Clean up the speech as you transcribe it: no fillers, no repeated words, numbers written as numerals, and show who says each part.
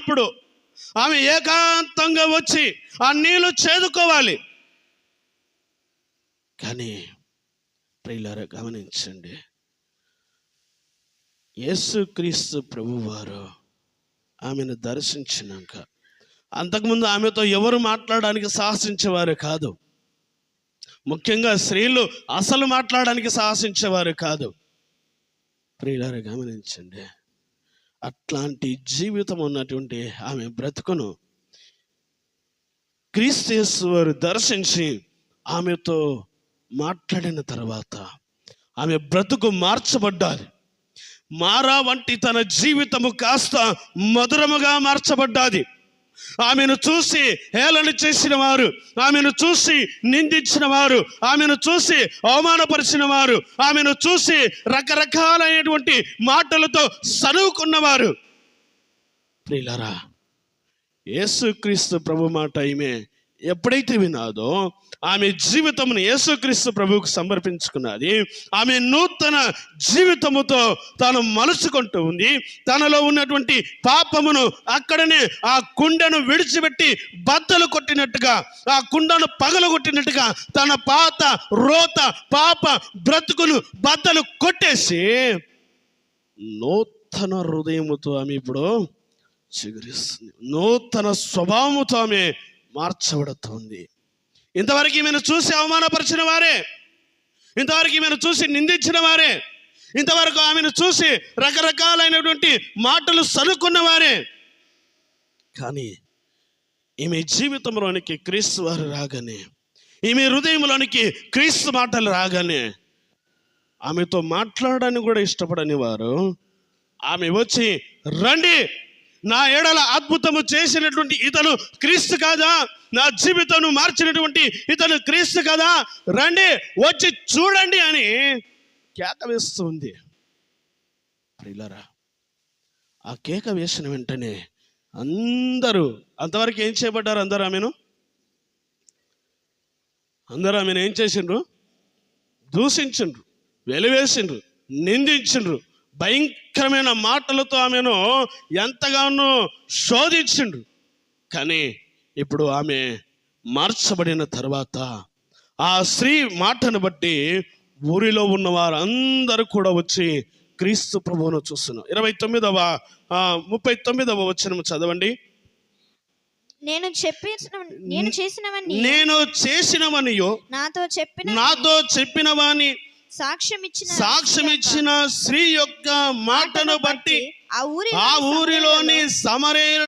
Speaker 1: ఉన్నప్పుడు ఆమె ఏకాంతంగా వచ్చి ఆ నీళ్లు చేదుకోవాలి. కానీ ప్రియులారా గమనించండి, యేసుక్రీస్తు ప్రభువారు ఆమెను దర్శించినాక అంతకుముందు ఆమెతో ఎవరు మాట్లాడడానికి సాహసించేవారు కాదు. ముఖ్యంగా స్త్రీలు అసలు మాట్లాడడానికి సాహసించేవారు కాదు. ప్రియులారా గమనించండి, అట్లాంటి జీవితం ఉన్నటువంటి ఆమె బ్రతుకును క్రీస్తు యేసు వారు దర్శించి ఆమెతో మాట్లాడిన తర్వాత ఆమె బ్రతుకు మార్చబడ్డాది. మారా వంటి తన జీవితము కాస్త మధురముగా మార్చబడ్డాది. ఆమెను చూసి హేళన చేసిన వారు, ఆమెను చూసి నిందించిన వారు, ఆమెను చూసి అవమానపరిచిన వారు, ఆమెను చూసి రకరకాలైనటువంటి మాటలతో సనువుకున్నవారు, ప్రియులారా యేసుక్రీస్తు ప్రభు మాట ఈమె ఎప్పుడైతే వినాదో ఆమె జీవితమును యేసుక్రీస్తు ప్రభువుకు సమర్పించుకున్నది. ఆమె నూతన జీవితముతో తాను మలుచుకుంటూ ఉంది. తనలో ఉన్నటువంటి పాపమును అక్కడనే ఆ కుండను విడిచిపెట్టి బద్దలు కొట్టినట్టుగా, ఆ కుండను పగలగొట్టినట్టుగా తన పాత రోత పాప బ్రతుకును బద్దలు కొట్టేసి నూతన హృదయముతో ఆమె ఇప్పుడు చిగురిస్తుంది. నూతన స్వభావముతో ఆమె మార్చబడుతుంది. ఇంతవరకు ఈమెను చూసి అవమానపరిచిన వారే, ఇంతవరకు ఈమెను చూసి నిందించిన వారే, ఇంతవరకు ఆమెను చూసి రకరకాలైనటువంటి మాటలు సనుక్కున్న వారే, కానీ ఈమె జీవితంలోనికి క్రీస్తు వారు రాగానే, ఈమె హృదయంలోనికి క్రీస్తు మాటలు రాగానే ఆమెతో మాట్లాడడానికి కూడా ఇష్టపడని వారు ఆమె వచ్చి, రండి, నా ఎడల అద్భుతము చేసినటువంటి ఇతను క్రీస్తు కాదా, నా జీవితాన్ని మార్చినటువంటి ఇతను క్రీస్తు కదా, రండి వచ్చి చూడండి అని కేక వేస్తుంది. ప్రియులారా, ఆ కేక వేసిన వెంటనే అందరూ అంతవరకు ఏం చేయబడ్డారు? అందరూ ఆమెను ఏం చేసిండ్రు? దూషించిండ్రు, వెలివేసిండ్రు, నిందించిండ్రు, భయంకరమైన మాటలతో ఆమెను ఎంతగానో శోధించిండ్రు. కానీ ఇప్పుడు ఆమె మార్చబడిన తర్వాత ఆ స్త్రీ మాటను బట్టి ఊరిలో ఉన్న వారందరూ కూడా వచ్చి క్రీస్తు ప్రభువును చూస్తున్నారు. 39వ వచనం చదవండి.
Speaker 2: నేను
Speaker 1: చేసినవనియో నాతో చెప్పిన వాని సాక్ష్యమిచ్చిన స్త్రీ యొక్క మాటను బట్టి ఆ ఊరిలోని సమరయ